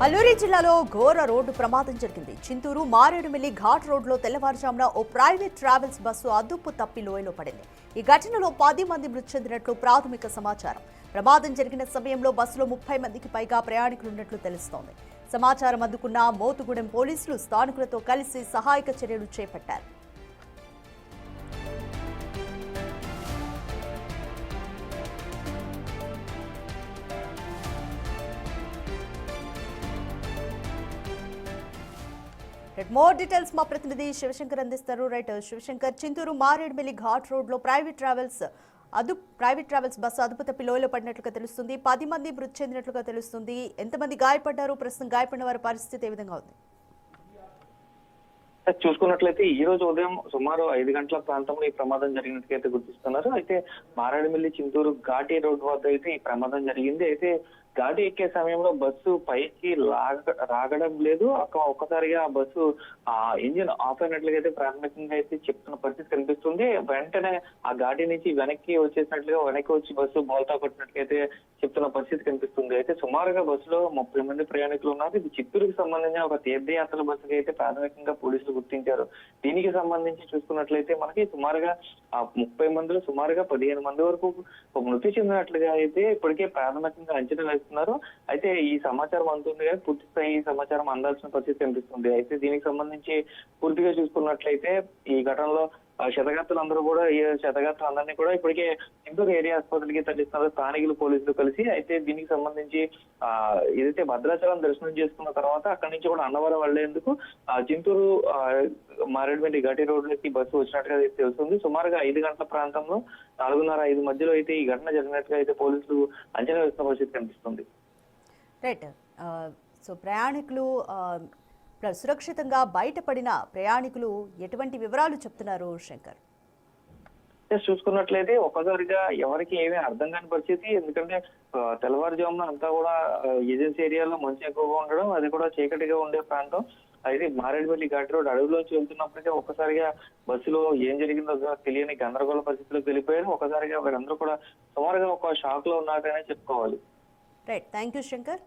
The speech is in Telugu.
అల్లూరి జిల్లాలో ఘోర రోడ్డు ప్రమాదం జరిగింది. చింతూరు మారేడుమిల్లి ఘాట్ రోడ్లో తెల్లవారుజామున ఓ ప్రైవేట్ ట్రావెల్స్ బస్సు అదుపు తప్పి లోయలో పడింది. ఈ ఘటనలో 10 మంది మృతి చెందినట్లు ప్రాథమిక సమాచారం. ప్రమాదం జరిగిన సమయంలో బస్సులో 30 మందికి పైగా ప్రయాణికులున్నట్లు తెలుస్తోంది. సమాచారం అందుకున్న మోతుగూడెం పోలీసులు స్థానికులతో కలిసి సహాయక చర్యలు చేపట్టారు. మోర్ డీటెయిల్స్ మా ప్రతినిధి శివశంకర్ అందిస్తారు. శివశంకర్, చింతూరు మారేడుమిల్లి ఘాట్ రోడ్ లో ప్రైవేట్ ట్రావెల్స్ బస్సు అదుపు తప్పి లోయలో పడినట్లుగా తెలుస్తుంది. 10 మంది మృతి చెందినట్లుగా తెలుస్తుంది. ఎంతమంది గాయపడ్డారు? ప్రస్తుతం గాయపడిన వారి పరిస్థితి ఏ విధంగా ఉంది? చూసుకున్నట్లయితే ఈ రోజు ఉదయం సుమారు 5 గంటల ప్రాంతంలో ఈ ప్రమాదం జరిగినట్టుగా గుర్తిస్తున్నారు. అయితే మారేడుమిల్లి చింతూరు ఘాటి రోడ్ వద్ద అయితే ఈ ప్రమాదం జరిగింది. అయితే ఘాటి ఎక్కే సమయంలో బస్సు పైకి రాగడం లేదు. ఒక్కసారిగా ఆ బస్సు ఇంజిన్ ఆఫ్ అయినట్లుగా అయితే ప్రాథమికంగా అయితే చెప్తున్న పరిస్థితి కనిపిస్తుంది. వెంటనే ఆ ఘాటి నుంచి వెనక్కి వచ్చి బస్సు బోల్తా కొట్టినట్లుగా అయితే చెప్తున్న పరిస్థితి కనిపిస్తుంది. అయితే సుమారుగా బస్సులో 30 మంది ప్రయాణికులు ఉన్నారు. ఇది చిత్తూరుకి సంబంధించిన ఒక తీర్థయాత్రల బస్సుకి అయితే ప్రాథమికంగా పోలీసులు గుర్తించారు. దీనికి సంబంధించి చూసుకున్నట్లయితే మనకి సుమారుగా 30 మందిలో సుమారుగా 15 మంది వరకు మృతి చెందినట్లుగా అయితే ఇప్పటికే ప్రాథమికంగా అంచనా వేస్తున్నారు. అయితే ఈ సమాచారం అందుతుంది కానీ పూర్తి స్థాయి సమాచారం అందాల్సిన పరిస్థితి కనిపిస్తుంది. అయితే దీనికి సంబంధించి పూర్తిగా చూసుకున్నట్లయితే ఈ ఘటనలో క్షతగాత్రులందరూ కూడా క్షతగాత్రులందరినీ కూడా ఇప్పటికే చింతూరు ఏరియా ఆసుపత్రికి తరలిస్తున్నారు స్థానికులు పోలీసులు కలిసి. అయితే దీనికి సంబంధించి ఏదైతే భద్రాచలం దర్శనం చేసుకున్న తర్వాత అక్కడి నుంచి కూడా అన్నవరం వెళ్లేందుకు చింతూరు మారేడుమిల్లి ఘాటి రోడ్లకి బస్సు వచ్చినట్టుగా తెలుస్తుంది. సుమారుగా 5 గంటల ప్రాంతంలో 4:30-5 మధ్యలో అయితే ఈ ఘటన జరిగినట్టుగా అయితే పోలీసులు అంచనా వేస్తున్న పరిస్థితి కనిపిస్తుంది. సో ప్రయాణికులు సురక్షితంగా బయటపడిన ప్రయాణికులు ఎటువంటి వివరాలు చెప్తున్నారు శంకర్? చూసుకున్నట్లయితే ఒక్కసారిగా ఎవరికి ఏమీ అర్థం కాని పరిస్థితి. ఎందుకంటే తెల్లవారుజామున అంతా కూడా ఏజెన్సీ ఏరియాలో మంచు ఎక్కువగా ఉండడం, అది కూడా చీకటిగా ఉండే ప్రాంతం. అయితే మారేడుమిల్లి ఘాటి రోడ్ అడవిలోంచి వెళ్తున్నప్పటికీ ఒక్కసారిగా బస్సులో ఏం జరిగిందో తెలియని గందరగోళ పరిస్థితులకు వెళ్ళిపోయారు. ఒక్కసారిగా వీరందరూ కూడా సుమారుగా ఒక షాక్ లో ఉన్నారనే చెప్పుకోవాలి. Thank you Shankar.